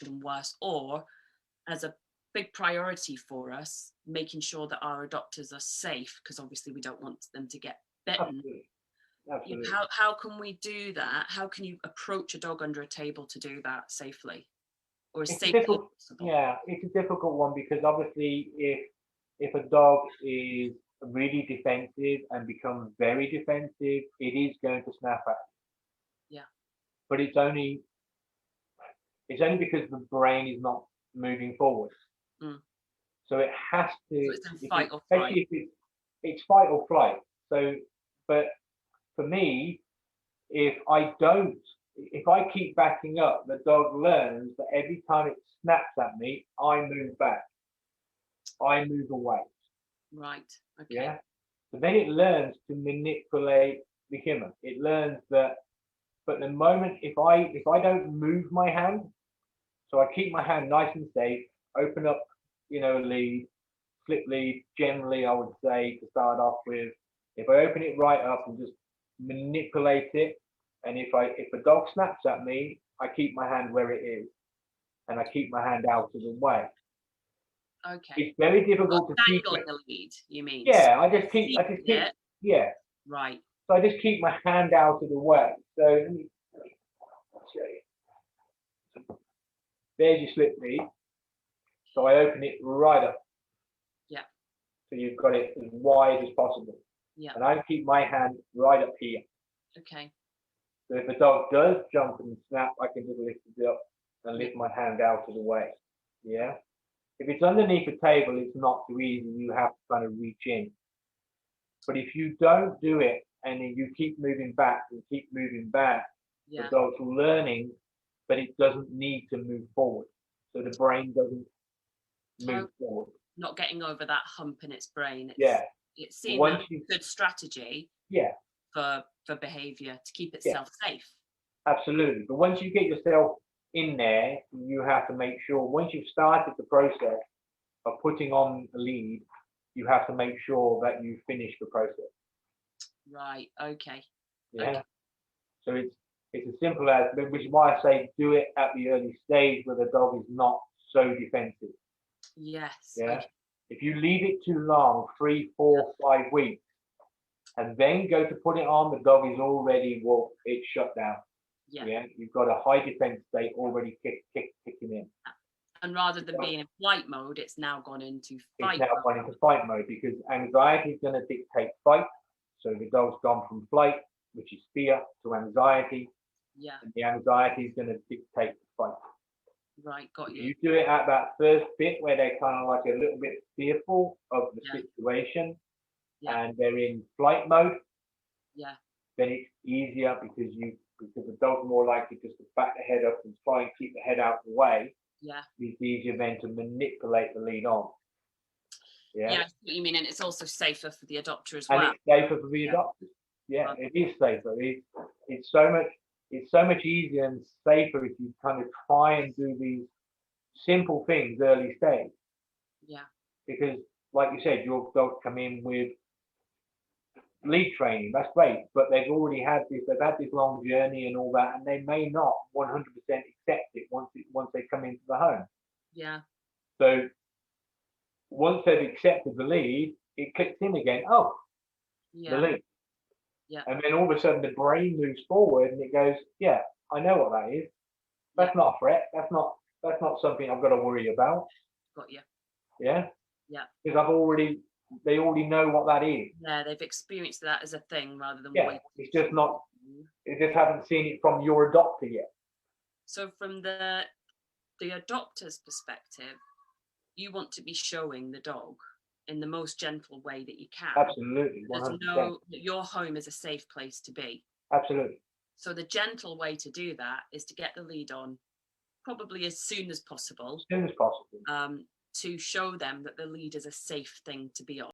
even worse, or as a big priority for us, making sure that our adopters are safe, because obviously we don't want them to get bitten. Absolutely. Absolutely. How can we do that? How can you approach a dog under a table to do that safely, or as It's a safely as difficult, possible? yeah, it's a difficult one because obviously if a dog is really defensive and becomes very defensive, it is going to snap at Yeah. you. But it's only because the brain is not moving forward. Mm. So it has So to, it's in if fight it, or flight. especially if it's fight or flight. So, but for me, if I keep backing up, the dog learns that every time it snaps at me, I move back, I move away. Right. Okay. Yeah. So then it learns to manipulate the human. It learns that, but the moment if I don't move my hand, so I keep my hand nice and safe, open up, a lead, slip lead, generally I would say to start off with. If I open it right up and just manipulate it, and if a dog snaps at me, I keep my hand where it is, and I keep my hand out of the way. Okay. It's very Not difficult to teach dangling it. the lead, you mean? So Yeah, see it. yeah. Right. So I just keep my hand out of the way. So let me show you. There's your slip lead. So I open it right up. Yeah. So you've got it as wide as possible. Yeah. And I keep my hand right up here. Okay. So if a dog does jump and snap, I can just lift it up and lift my hand out of the way. Yeah. If it's underneath the table, it's not too easy. You have to kind of reach in. But if you don't do it and then you keep moving back and keep moving back, the Yeah. dog's learning, but it doesn't need to move forward. So the brain doesn't move forward. Not getting over that hump in its brain. Yeah. It's seeing Once that you, good strategy yeah, for behaviour to keep yeah, itself safe. absolutely. But once you get yourself in there, you have to make sure once you've started the process of putting on a lead, you have to make sure that you finish the process. Right. Okay. Yeah. Okay. So it's as simple as, which is why I say do it at the early stage where the dog is not so defensive. Yes. Yeah. Okay. If you leave it too long, 3, 4, 5 weeks, and then go to put it on, the dog is already, well, it's shut down. Yeah. Yeah. You've got a high defense state already kicking in. And rather than being in flight mode, it's now gone into fight It's now gone into fight mode because anxiety is going to dictate fight. So the dog's gone from flight, which is fear, to anxiety. Yeah. And the anxiety is going to dictate the fight. Right. Got If you. you do it at that first bit where they're kind of like a little bit fearful of the situation and they're in flight mode, then it's easier because the dog's more likely just to back the head up and try and keep the head out of the way. Yeah. It's easier then to manipulate the lead on. Yeah. I see what you mean, and it's also safer for the adopter as And well. it's safer for the adopters. Yeah, it is safer. It's so much easier and safer if you kind of try and do these simple things early stage. Yeah. Because, like you said, your dog come in with lead training. That's great, but they've had this long journey and all that, and they may not 100% accept it once they come into the home. Yeah. So once they've accepted the lead, it kicks in again. Oh, the lead. Yeah. And then all of a sudden the brain moves forward and it goes, yeah, I know what that is. That's not a threat. That's not something I've got to worry about. Got you. Yeah. Yeah. Because they already know what that is. Yeah, they've experienced that as a thing rather than waiting. It's just not. They just haven't seen it from your adopter yet. So from the adopter's perspective, you want to be showing the dog in the most gentle way that you can. Absolutely, 100%. Know that your home is a safe place to be. Absolutely. So the gentle way to do that is to get the lead on probably as soon as possible. As soon as possible. To show them that the lead is a safe thing to be on.